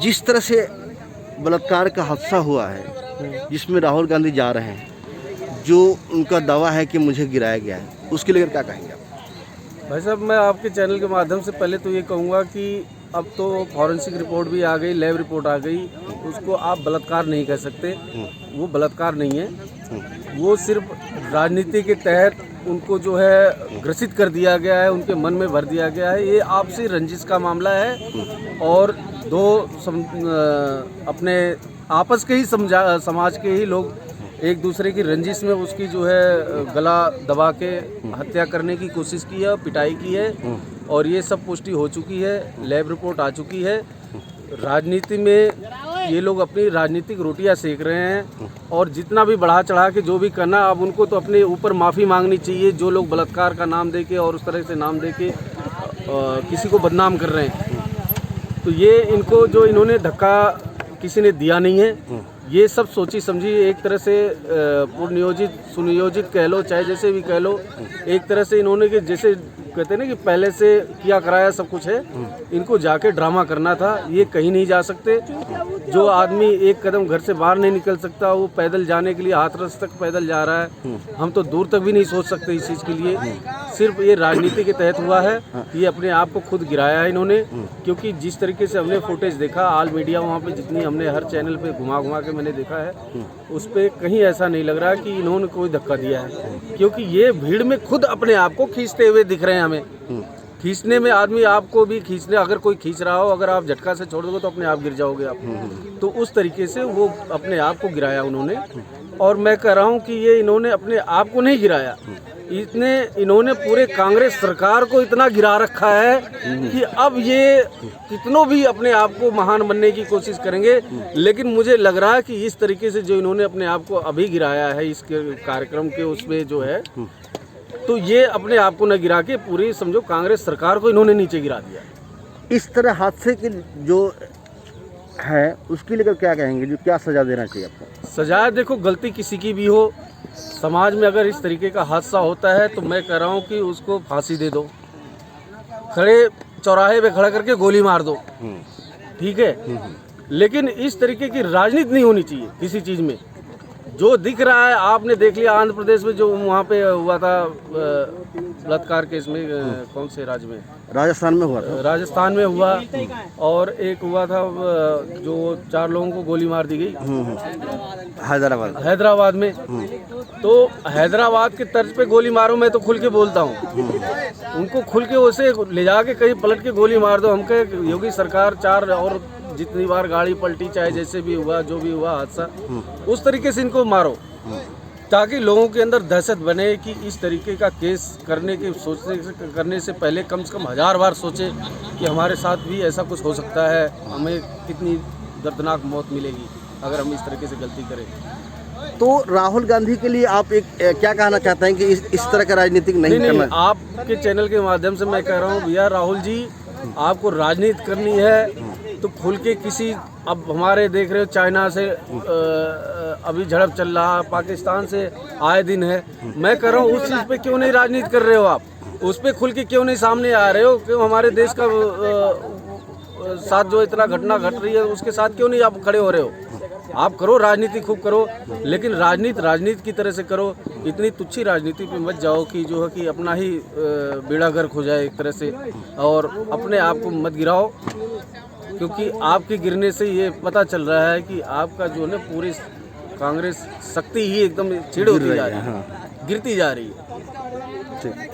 जिस तरह से बलात्कार का हादसा हुआ है जिसमें राहुल गांधी जा रहे हैं, जो उनका दावा है कि मुझे गिराया गया है, उसके लिए क्या कहेंगे आप? भाई साहब, मैं आपके चैनल के माध्यम से पहले तो ये कहूँगा कि अब तो फॉरेंसिक रिपोर्ट भी आ गई, लैब रिपोर्ट आ गई, उसको आप बलात्कार नहीं कह सकते। वो बलात्कार नहीं है, वो सिर्फ राजनीति के तहत उनको जो है ग्रसित कर दिया गया है, उनके मन में भर दिया गया है। ये आपसी रंजिश का मामला है और दो अपने आपस के ही समाज के ही लोग एक दूसरे की रंजिश में उसकी जो है गला दबा के हत्या करने की कोशिश की है, पिटाई की है और ये सब पुष्टि हो चुकी है, लैब रिपोर्ट आ चुकी है। राजनीति में ये लोग अपनी राजनीतिक रोटियां सेक रहे हैं और जितना भी बढ़ा चढ़ा के जो भी करना, अब उनको तो अपने ऊपर माफ़ी मांगनी चाहिए। जो लोग बलात्कार का नाम देके और उस तरह से नाम देके किसी को बदनाम कर रहे हैं, तो ये इनको जो इन्होंने धक्का किसी ने दिया नहीं है। ये सब सोची समझी एक तरह से पूर्ण नियोजित सुनियोजित कह लो, चाहे जैसे भी कह लो, एक तरह से इन्होंने कि जैसे कहते हैं ना कि पहले से किया कराया सब कुछ है, इनको जाके ड्रामा करना था। ये कहीं नहीं जा सकते। जो आदमी एक कदम घर से बाहर नहीं निकल सकता, वो पैदल जाने के लिए हाथरस तक पैदल जा रहा है। हम तो दूर तक भी नहीं सोच सकते इस चीज़ के लिए। सिर्फ ये राजनीति के तहत हुआ है। ये अपने आप को खुद गिराया है इन्होंने, क्योंकि जिस तरीके से हमने फुटेज देखा, ऑल मीडिया वहाँ पे जितनी हमने हर चैनल पे घुमा घुमा के मैंने देखा है, उस पर कहीं ऐसा नहीं लग रहा कि इन्होंने कोई धक्का दिया है। क्योंकि ये भीड़ में खुद अपने आप को खींचते हुए दिख रहे हैं हमें। खींचने में आदमी आपको भी खींचने, अगर कोई खींच रहा हो, अगर आप झटका से छोड़ दोगे तो अपने आप गिर जाओगे आप। तो उस तरीके से वो अपने आप को गिराया उन्होंने। और मैं कह रहा हूँ कि ये इन्होंने अपने आप को नहीं गिराया, इन्होंने पूरे कांग्रेस सरकार को इतना गिरा रखा है कि अब ये कितनों भी अपने आप को महान बनने की कोशिश करेंगे। लेकिन मुझे लग रहा है कि इस तरीके से जो इन्होंने अपने आप को अभी गिराया है इसके कार्यक्रम के उसमें जो है, तो ये अपने आप को न गिरा के पूरी समझो कांग्रेस सरकार को इन्होंने नीचे गिरा दिया। इस तरह हादसे की जो है उसके लिए क्या कहेंगे, जो क्या सजा देना चाहिए आपको? सजा देखो, गलती किसी की भी हो, समाज में अगर इस तरीके का हादसा होता है तो मैं कह रहा हूँ कि उसको फांसी दे दो, खड़े चौराहे पे खड़ा करके गोली मार दो, ठीक है। लेकिन इस तरीके की राजनीति नहीं होनी चाहिए किसी चीज़ में। जो दिख रहा है आपने देख लिया, आंध्र प्रदेश में जो वहाँ पे हुआ था बलात्कार केस में, कौन से राज्य में? राजस्थान में हुआ था। राजस्थान में हुआ। और एक हुआ था जो 4 लोगों को गोली मार दी गई हैदराबाद में। तो हैदराबाद के तर्ज पे गोली मारो, मैं तो खुल के बोलता हूँ, उनको खुल के उसे ले जाके कहीं पलट के गोली मार दो। हम कहे योगी सरकार 4 और जितनी बार गाड़ी पलटी, चाहे जैसे भी हुआ, जो भी हुआ हादसा, उस तरीके से इनको मारो, ताकि लोगों के अंदर दहशत बने कि इस तरीके का केस करने से पहले कम से कम 1000 बार सोचे कि हमारे साथ भी ऐसा कुछ हो सकता है, हमें कितनी दर्दनाक मौत मिलेगी अगर हम इस तरीके से गलती करें। तो राहुल गांधी के लिए आप क्या कहना चाहते हैं कि इस तरह का राजनीतिक नहीं करना? आपके चैनल के माध्यम से मैं कह रहा हूँ, भैया राहुल जी, आपको राजनीति करनी है तो खुल के किसी, अब हमारे देख रहे हो चाइना से अभी झड़प चल रहा, पाकिस्तान से आए दिन है। मैं कह रहा हूँ उस चीज़ पे क्यों नहीं राजनीति कर रहे हो आप? उस पे खुल के क्यों नहीं सामने आ रहे हो? क्यों हमारे देश का साथ जो इतना घटना घट रही है उसके साथ क्यों नहीं आप खड़े हो रहे हो? आप करो राजनीति, खूब करो, लेकिन राजनीति की तरह से करो। इतनी तुच्छी राजनीति पे मत जाओ कि जो है कि अपना ही बेड़ा गर्क हो जाए एक तरह से, और अपने आप को मत गिराओ। क्योंकि आपके गिरने से ये पता चल रहा है कि आपका जो है पूरी कांग्रेस शक्ति ही एकदम छीड़ होती जा रही है, गिरती जा रही है।